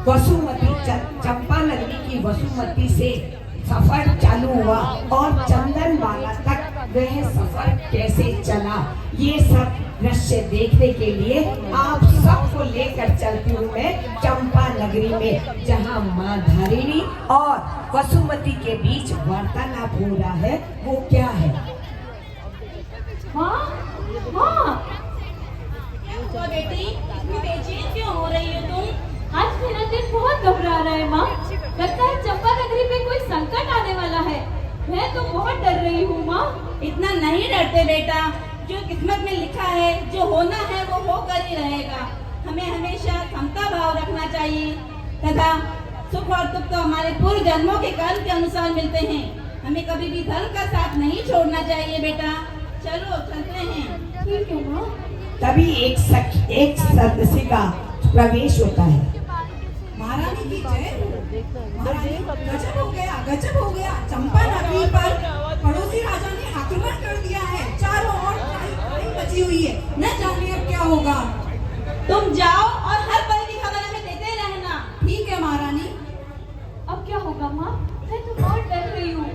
वसुमती चंपा नगरी की वसुमती से सफर चालू हुआ और चंदनवाला तक वह सफर कैसे चला, ये सब दृश्य देखने के लिए आप सबको लेकर चलती हूँ मैं चंपा नगरी में, जहाँ माँ धारिणी और वसुमती के बीच वार्तालाप हो रहा है। वो क्या है? हाँ हाँ, क्या हुआ बेटी, इतनी बेचैन क्यों हो रही हो तुम? आज मेरा दिल बहुत घबरा रहा है माँ। लगता है चंपा नगरी पे कोई संकट आने वाला है। मैं तो बहुत डर रही हूँ माँ। इतना नहीं डरते बेटा, जो किस्मत में लिखा है, जो होना है वो होकर ही रहेगा। हमें हमेशा समता भाव रखना चाहिए तथा सुख और दुख तो हमारे पूर्व जन्मों के कर्म के अनुसार मिलते हैं। हमें कभी भी धर्म का साथ नहीं छोड़ना चाहिए बेटा। चलो चलते हैं। ठीक है माँ। तभी एक सदस्य का प्रवेश होता है। महारानी की जय। महारानी, गजब हो गया, गजब हो गया। चंपा नगरी पर पड़ोसी राजा ने आक्रमण कर दिया है। चारों ओर लड़ाई मची हुई है, न जाने अब क्या होगा। तुम जाओ और हर पल की खबर हमें देते रहना। ठीक है महारानी। अब क्या होगा माँ? मैं तो बहुत डर रही हूँ।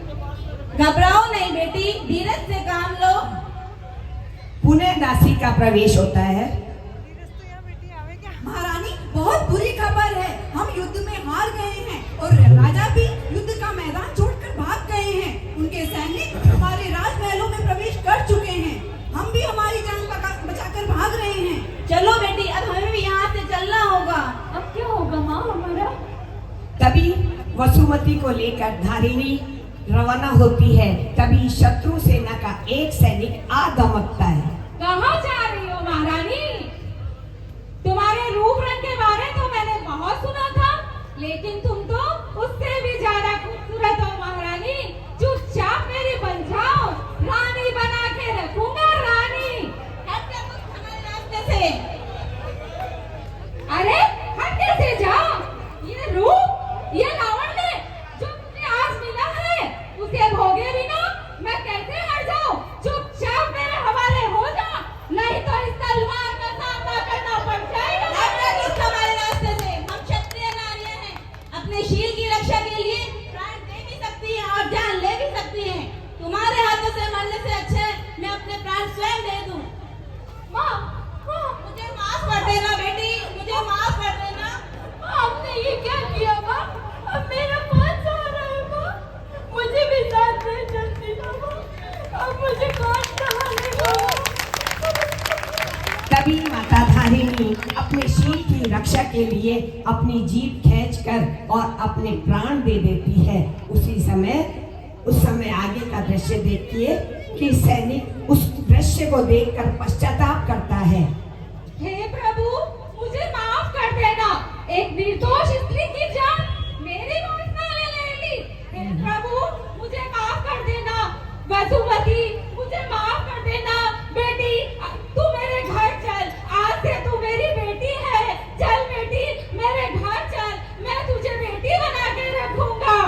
घबराओ नहीं बेटी, धीरज से काम लो। पुनः दासी का प्रवेश होता है। महारानी, बहुत बुरी खबर है। हम युद्ध में हार गए हैं और राजा भी युद्ध का मैदान छोड़कर भाग गए हैं। उनके सैनिक हमारे राजमहलों में प्रवेश कर चुके हैं। हम भी हमारी जान बचाकर भाग रहे हैं। चलो बेटी, अब हमें भी यहाँ से चलना होगा। अब क्या होगा माँ हमारा? तभी वसुमती को लेकर धारिणी रवाना होती है। तभी शत्रु सेना का एक सैनिक आ धमकता है। कहाँ जा रही हो महारानी? तुम्हारे रूप रंग के बारे तो मैंने बहुत सुना था, लेकिन तुम तो उससे भी ज्यादा खूबसूरत हो महारानी। चुपचाप मेरी बन जाओ, रानी बना के रखूंगा। रानी, हट जा तुम हमारे रास्ते से। अरे हट कैसे जाओ? ये रूप, ये लावण्य जो मुझे आज मिला है, उसे भोगे बिना मैं कैसे हट जाऊं? चुपचाप मेरे हवाले हो जा, नहीं तो इस तलवार का सामना करना पड़ जाएगा। हट जा तुम हमारे रास्ते से। हम क्षत्रिय नारियां हैं, अपने शील की रक्षा के लिए प्राण दे भी सकती हैं और जान ले भी सकती हैं। तुम्हारे हाथों से मरने से अच्छा है मैं अपने प्राण स्वयं दे दूं। माँ, माँ, मुझे माफ कर देना बेटी, मुझे माफ कर देना। आपने ये क्या किया माँ? अब मेरा कौन सहारा है माँ? मुझे भी साथ में चलती ना माँ। अब मुझे कौन संभालेगा? तभी माता धारिणी अपने शील की रक्षा के लिए अपनी जीभ खींचकर और अपने प्राण दे देती है। उस समय आगे का दृश्य देखिए कि सैनिक उस दृश्य को देखकर पश्चाताप करता है। हे प्रभु, मुझे माफ कर देना। एक निर्दोष स्त्री की जान मेरी वासना ने ले ली। हे प्रभु, मुझे माफ कर देना। वसुमती, मुझे माफ कर देना। बेटी, तू मेरे घर चल। आज से तू मेरी बेटी है। चल बेटी, मेरे घर चल। मैं तुझे बेटी बना के रखूंगा।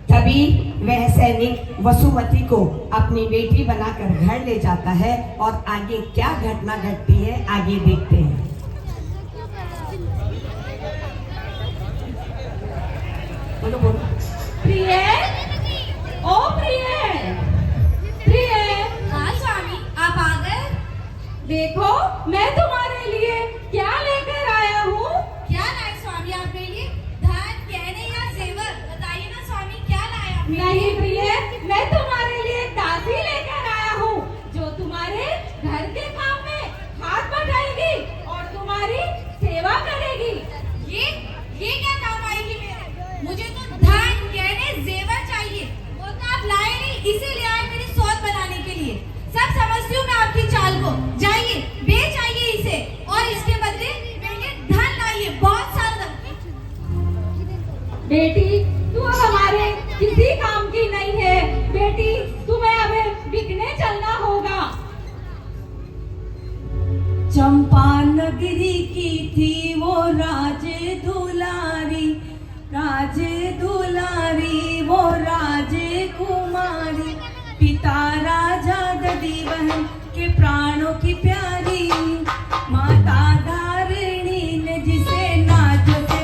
तभी वह सैनिक वसुमती को अपनी बेटी बनाकर घर ले जाता है और आगे क्या घटना घटती है आगे देखते हैं। बोलो बोलो। प्रिय, ओ प्रिय, प्रिय। हाँ स्वामी, आप आ गए। देखो, मैं तुम्हारे लिए क्या लेकर आया हूँ। क्या लाए स्वामी आपके लिए? धन, गहने या जेवर? बताइए ना स्वामी, क्या लाए आपके लिए? नहीं प्रिय, मैं तुम्हारे लिए एक दासी लेकर आया हूँ, जो तुम्हारे घर के काम में हाथ बटाएगी और तुम्हारी सेवा करेगी। ये क्या काम आएगी मेरे? मुझे तो धन, गहने, जेवर चाहिए। वो तो आप लाए नहीं, इसीलिए आए मेरी सौत बनाने के लिए। सब समझती हूँ मैं आपकी चाल को। जाइए, बेच आइए इसे और इसके बदले मेरे लिए धन लाइए, बहुत सारा धन। बेटी, तू हमारे किसी काम की नहीं है। बेटी, तुम्हें अब बिकने चलना होगा। चंपा नगरी की थी वो राज दुलारी, वो राजकुमारी। पिता राजा दधी बहन के प्राणों की प्यारी, माता धारिणी ने जिसे नाजों से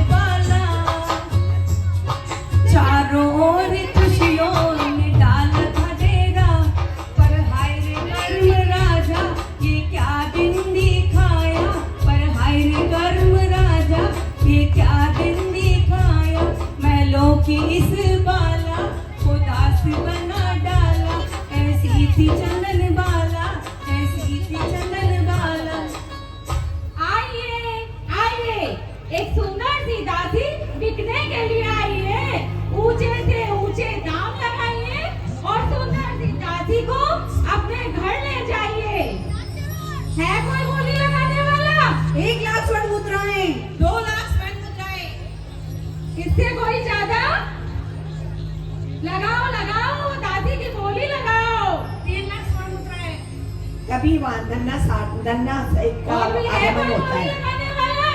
1 लाख स्वर्ण मुद्राएं। 2 लाख स्वर्ण मुद्राएं। इससे कोई ज्यादा? लगाओ लगाओ, दादी की बोली लगाओ। 3 लाख स्वर्ण मुद्राएं। कभी वहाँ नन्ना सहित का और भी है आगमन कोई होता बोली है। लगाने वाला?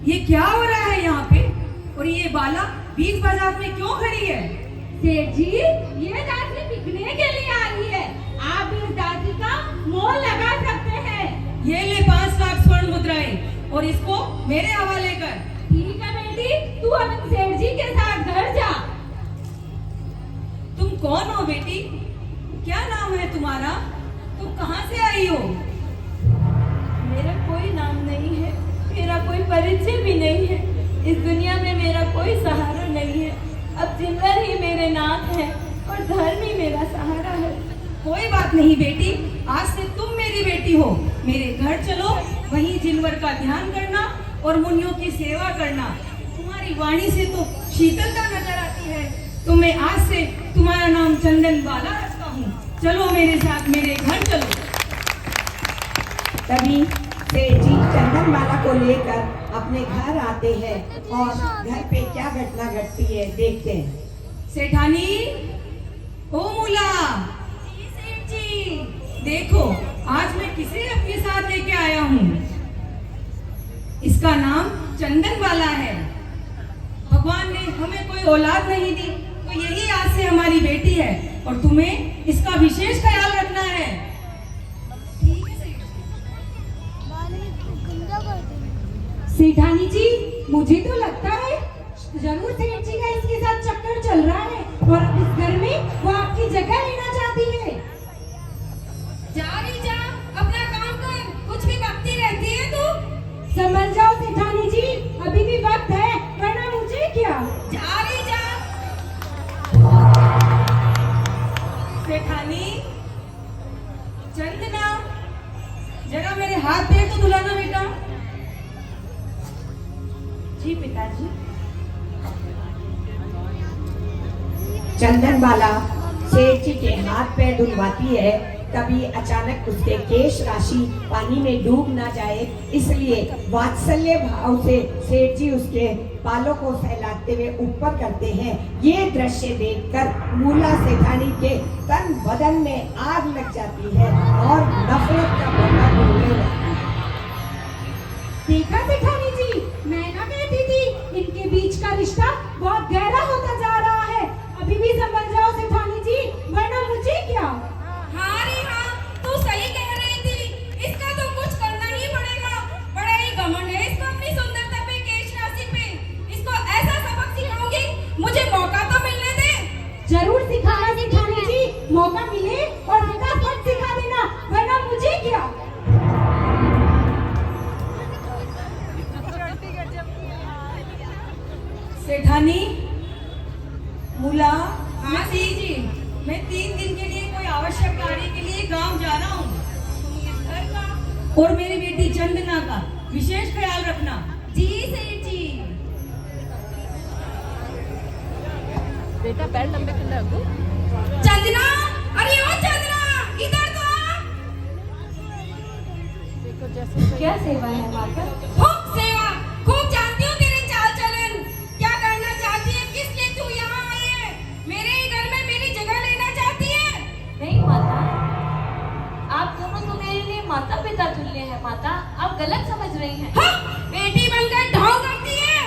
ये क्या हो रहा है यहाँ पे? और ये बाला बीच बाजार में क्यों खड़ी है? सेठ जी, ये दादी बिकने के लिए आई है। आप भी इस दादी का मोल लगा सकते हैं। ये ले 5 लाख स्वर्ण मुद्राएं और इसको मेरे हवाले कर। ठीक है बेटी, तू अब इन सेठ जी के साथ घर जा। तुम कौन हो बेटी? क्या नाम है तुम्हारा? तुम कहाँ से आई हो? मेरा कोई नाम नहीं है, मेरा कोई परिचय भी नहीं है। इस दुनिया में मेरा कोई सहारा नहीं है। अब जिनवर ही मेरे नाथ है और धर्म ही मेरा सहारा है। कोई बात नहीं बेटी, आज से तुम मेरी बेटी हो। मेरे घर चलो, वहीं जिनवर का ध्यान करना और मुनियों की सेवा करना। तुम्हारी वाणी से तो शीतलता नजर आती है, तो मैं आज से तुम्हारा नाम चंदन बाला रखता हूँ। चलो मेरे साथ, मेरे घर चलो। तभी सेठ जी चंदनबाला को लेकर अपने घर आते हैं और घर पे क्या घटना घटती है देखते हैं। सेठानी, ओ मूला। जी सेठ जी। देखो, आज मैं किसे अपने साथ लेके आया हूँ। इसका नाम चंदन वाला है। भगवान ने हमें कोई औलाद नहीं दी, तो यही आज से हमारी बेटी है और तुम्हें इसका विशेष ख्याल रखना है। ठीक है सेठ जी। सेठानी जी, मुझे तो लगता है जरूर सेठ जी का इसके साथ चक्कर चल रहा है और इस घर में वो आपकी जगह लेना चाहती है। जा रही जा, अपना काम कर, कुछ भी बकती रहती है तू। समझ जाओ सेठानी जी, अभी भी वक्त है, वरना मुझे क्या। जा रही जा। सेठानी, चंदना, जरा मेरे हाथ पैर तो धुलाना बेटा। जी पिताजी। चंदनबाला सेठ जी के हाथ पैर धुलवाती है। तभी अचानक उसके केश राशि पानी में डूब ना जाए, इसलिए वात्सल्य भाव से सेठ जी उसके बालों को फैलाते हुए ऊपर करते हैं। ये दृश्य देखकर मूला सेठानी के तन बदन में आग लग जाती है और नफरत का बना बोलने लगती है। देखा सेठानी जी, मैं ना कहती थी इनके बीच का रिश्ता बहुत गहरा होता जा रहा है। अभी भी समझ जाओ सेठानी जी, वरना मुझे क्या। हाँ रे हाँ, तू सही कह रही थी। इसका तो कुछ करना ही पड़ेगा। बड़ा ही घमंड है इसको अपनी सुंदरता पे, केश राशि पे। इसको ऐसा सबक सिखाऊंगी, मुझे मौका तो मिलने दे। जरूर सिखाना सेठानी जी, मौका मिले और फटाफट सिखा देना, वरना मुझे क्या। सेठानी, मूला, हाँ जी। मैं 3 दिन के लिए कोई आवश्यक कार्य के लिए गांव जा रहा हूँ। तुम इस घर का और मेरी बेटी चंदना का विशेष ख्याल रखना। जी सेठ जी। बेटा पैर लंबे कर लगो। चंदना, अरे ओ चंदना, इधर तो आ। देखो जैसे क्या सेवा है माता? खूब सेवा, खूब जानती हूँ तेरे चाल चलन। क्या करना चाहती है, किस लिए तू यहाँ आई है? मेरे ही घर में मेरी जगह लेना चाहती है? नहीं माता, आप दोनों तो मेरे लिए माता पिता तुल्य है माता, आप गलत समझ रही हैं। हाँ, बेटी बनकर ढोंग करती है।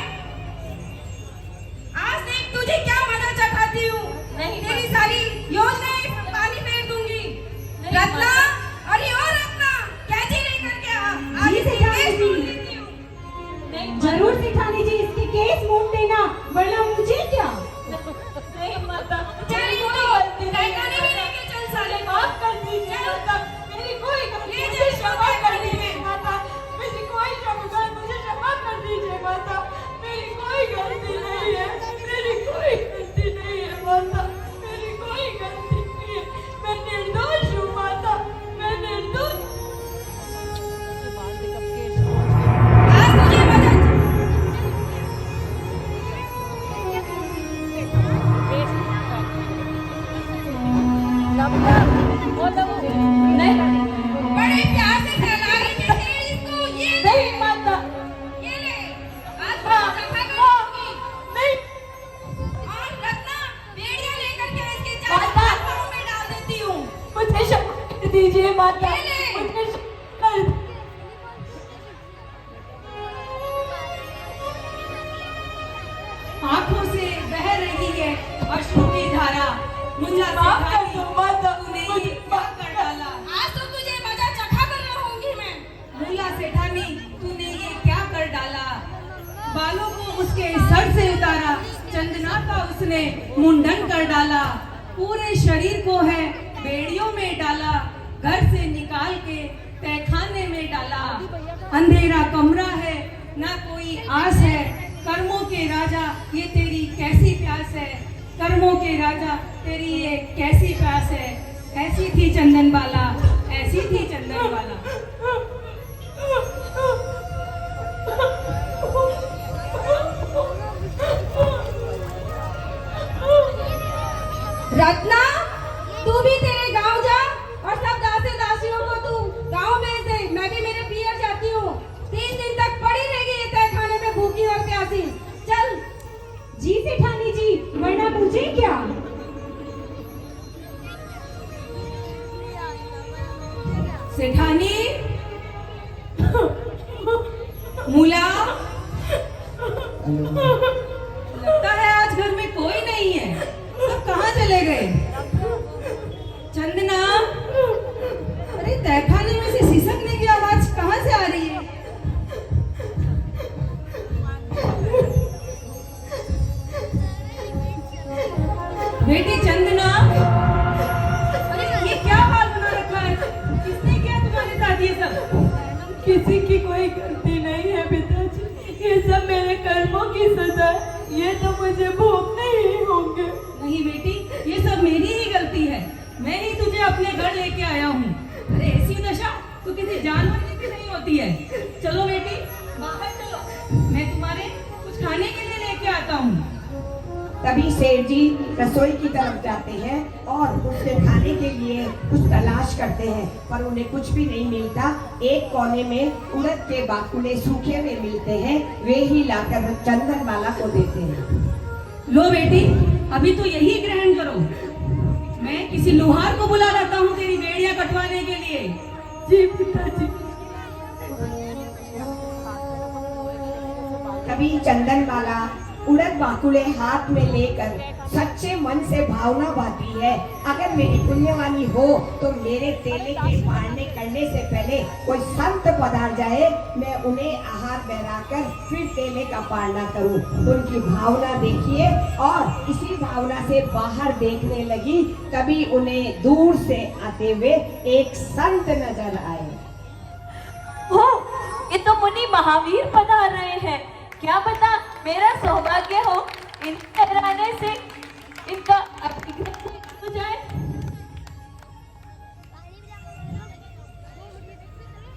आज देख तुझे क्या मजा चखाती हूँ। नहीं, तेरी सारी योजनाएं पानी फेर दूंगी। रत्ना, अरे ओ रत्ना, कैची लेकर के आ। आज जी, इसके सेठानी केस जी। तोड़ लेती हूँ। नहीं जरूर सेठानी जी, इसके केस मोड़ देना, वरना मुझे क्या। नहीं माता, चल इनको तहखाने में लेके चल साले। माफ कर दीजिए माता, मेरी कोई गलती नहीं, मुझे क्षमा कर दीजिए माता, मेरी कोई मुझे क्षमा कर दीजिए माता, मेरी कोई गलती नहीं है, मेरी कोई गलती नहीं है माता, मेरी कोई गलती नहीं है, मैं निर्दोष हूँ माता, सेठानी, तूने ये क्या कर डाला? बालों को उसके सर से उतारा, चंदना का उसने मुंडन कर डाला, पूरे शरीर को है बेड़ियों में डाला, घर से निकाल के तहखाने में डाला। अंधेरा कमरा है, ना कोई आस है, कर्मों के राजा ये तेरी कैसी प्यास है, कर्मों के राजा तेरी ये कैसी प्यास है। ऐसी थी चंदन बाला, ऐसी थी चंदन बाला। रत्ना, तू भी तेरे गांव जा और सब दासी दासियों को तू गांव में से, मैं भी मेरे पियर जाती हूँ। 3 दिन तक पड़ी रहेगी ये तहखाने में भूखी और प्यासी। चल। जी सेठानी जी, वरना मुझे क्या? सेठानी, मूला, लगता है आज घर में कोई नहीं है, सब कहाँ चले गए? चंदना, अरे तहखाने में से सिसकने की आवाज कहाँ से आ रही है? बेटी चंदना, अरे ये क्या हाल बना रखा है? किसने किया तुम्हारे साथ ये सब? किसी की कोई गलती नहीं है पिताजी, ये सब मेरे कर्मों की सजा है, ये तो मुझे भोगने ही होंगे। नहीं बेटी, ये सब मेरी ही गलती है, मैं ही तुझे अपने घर लेके आया हूँ। अरे ऐसी दशा तो किसी जानवर की नहीं होती है। चलो बेटी, बाहर चलो, मैं तुम्हारे कुछ खाने के लिए लेके आता हूँ। तभी सेठ जी रसोई की तरफ जाते हैं और उसके खाने के लिए कुछ तलाश करते हैं, पर उन्हें कुछ भी नहीं मिलता। एक कोने में उड़द के बाकुले सूखे हुए मिलते हैं, वे ही लाकर चंदन बाला को देते हैं। लो बेटी, अभी तो यही ग्रहण करो, मैं किसी लोहार को बुला लाता हूँ तेरी बेड़ियां कटवाने के लिए। जी पिताजी। तभी चंदन बाला उड़द बाकुले हाथ में लेकर सच्चे मन से भावना बाती है, अगर मेरी पुण्यवानी हो तो मेरे तेले के पारने करने से पहले कोई संत पधार जाए, मैं उन्हें आहार बहराकर फिर तेले का पारना करूं। उनकी भावना देखिए, और इसी भावना से बाहर देखने लगी, तभी उन्हें दूर से आते हुए एक संत नजर आए। हो, ये तो मुनि महावीर पधार रहे हैं। क्या पता मेरा सौभाग्य हो इनके रहने से इनका अभिग्रहण हो जाए।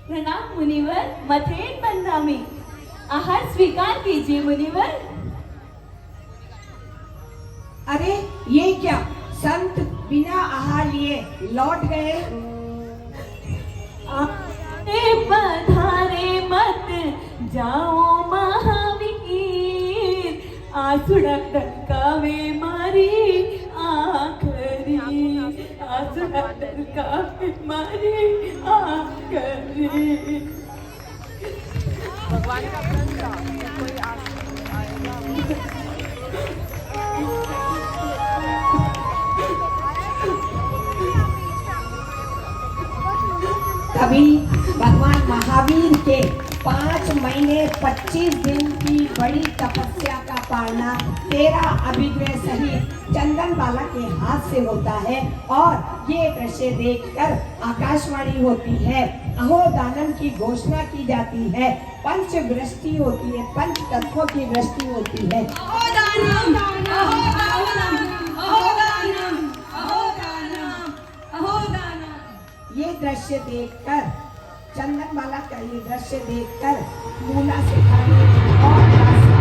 प्रणाम मुनिवर, मथेन बंदामी, आहार स्वीकार कीजिए मुनिवर। अरे ये क्या, संत बिना आहार लिए लौट गए? आते पधारे मत जाओ महावीर, आसुड़ा डंकावे मारी आखरी, आसुड़ा डंकावे मारी आखरी। भगवान का कोई तभी भगवान महावीर के 5 महीने 25 दिन की बड़ी तपस्या का पालना 13 अभिग्रह सहित चंदन बाला के हाथ से होता है, और ये दृश्य देखकर आकाशवाणी होती है, अहो दानम की घोषणा की जाती है, पंच वृष्टि होती है, पंच तत्वों की वृष्टि होती है। अहो दानम, अहो दानम, अहो दानम, अहो दानम, अहो दानम। ये दृश्य देखकर चंदन बाला का ये दृश्य देखकर मूला सेठानी और दासी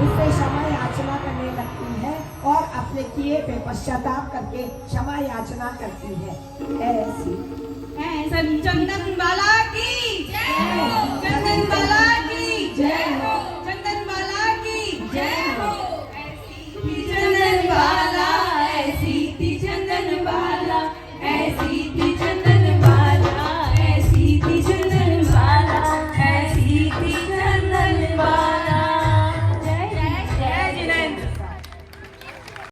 उससे क्षमा याचना करने लगती है और अपने किए पे पश्चाताप करके क्षमा याचना करती है। ऐसी चंदन बाला की